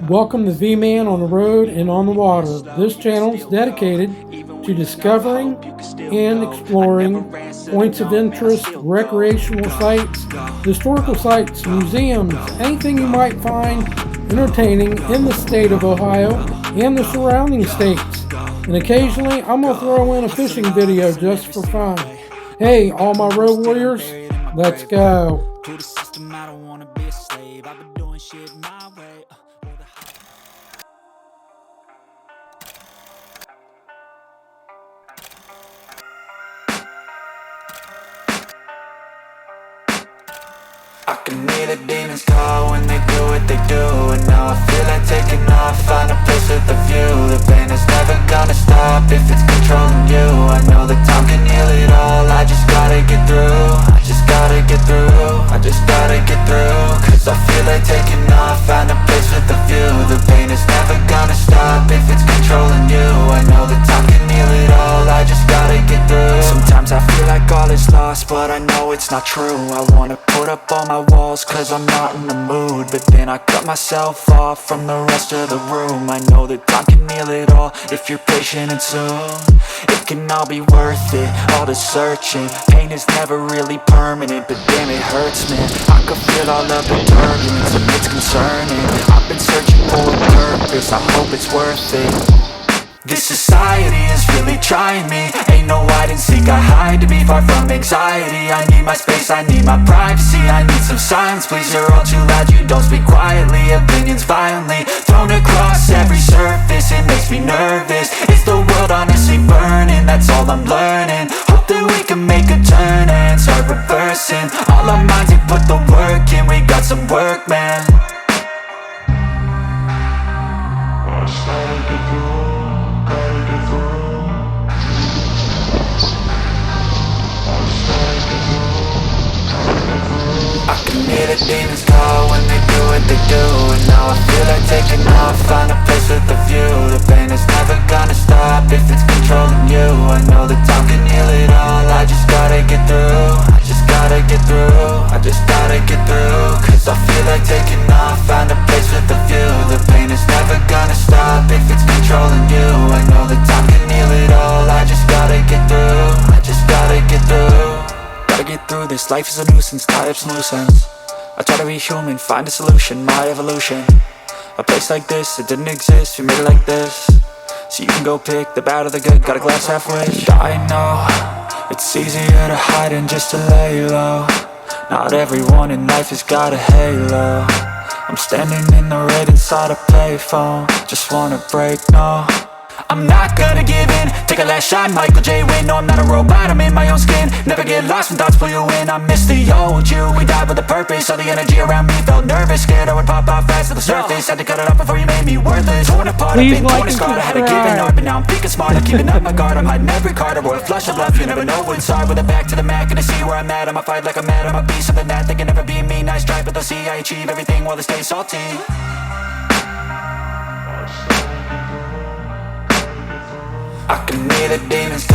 Welcome to V-Man on the road and on the water. This channel is dedicated to discovering and exploring points of interest, recreational sites, historical sites, museums, anything you might find entertaining in the state of Ohio and the surrounding states. And occasionally I'm going to throw in a fishing video just for fun. Hey, all my road warriors, let's go. To the system, I don't wanna be a slave. I've been doing shit my way. I can hear the demons call when they do what they do. And now I feel like taking off, find a place with a view. The pain is never gonna stop if it's controlling you. I know that time can heal it all, I just gotta get through. I just gotta get through, I just gotta get through. Cause I feel like taking off, find a place with a view. The pain is never gonna stop if it's controlling you. I know that time can heal it all, I just gotta get through. Sometimes I feel like all is lost, but I know it's not true. I wanna put up all my walls cause I'm not in the mood, but then I cut myself off from the rest of the room. I know that time can heal it all if you're patient and soon it can all be worth it, all the searching. Pain is never really permanent, but damn it hurts, man. I can feel all of the turbulence and it's concerning. I've been searching for a purpose, I hope it's worth it. This society is really trying me. Ain't no hide and seek, I hide to be far from anxiety. I need my space, I need my privacy. I need some silence, please, you're all too loud. You don't speak quietly, opinions violently thrown across every surface. It makes me nervous, is the world honestly burning? That's all I'm learning. Hope that we can make a turn and start reversing. All our minds, we put the work in. We got some work, man. I can hear the demons call when they do what they do. And now I feel like taking off, find a place with a view. The pain is never gonna stop if it's controlling you. I know that time can heal it all, I just gotta get through. I just gotta get through, I just gotta get through. Cause I feel like taking off, find a place with a view. The pain is never gonna stop if it's controlling you. I know that time can heal it all, I just gotta get through. I just gotta get through. Gotta get through this, life is a nuisance, tie up some loose ends. I try to be human, find a solution, my evolution. A place like this, it didn't exist, we made it like this. So you can go pick the bad or the good, got a glass halfway. I know, it's easier to hide than just to lay low. Not everyone in life has got a halo. I'm standing in the red inside a payphone. Just wanna break, no, I'm not gonna give in. Take a last shot, Michael J. Win. No, I'm not a robot, I'm in my own skin. Never get lost when thoughts pull you in. I miss the old you, we died with a purpose. All the energy around me felt nervous. Scared I would pop off fast to the surface. Had to cut it off before you made me worthless. Torn apart, I've been torn scarred. I had to give an art, but now I'm thinking smart. I'm keeping up my guard, I'm hiding every card. I wore a flush of love, you never know what's hard. With a back to the mat, gonna see where I'm at. I'ma fight like I'm mad, I'ma be something that they can never be me. Nice try, but they'll see I achieve everything while they stay salty. I can hear the demons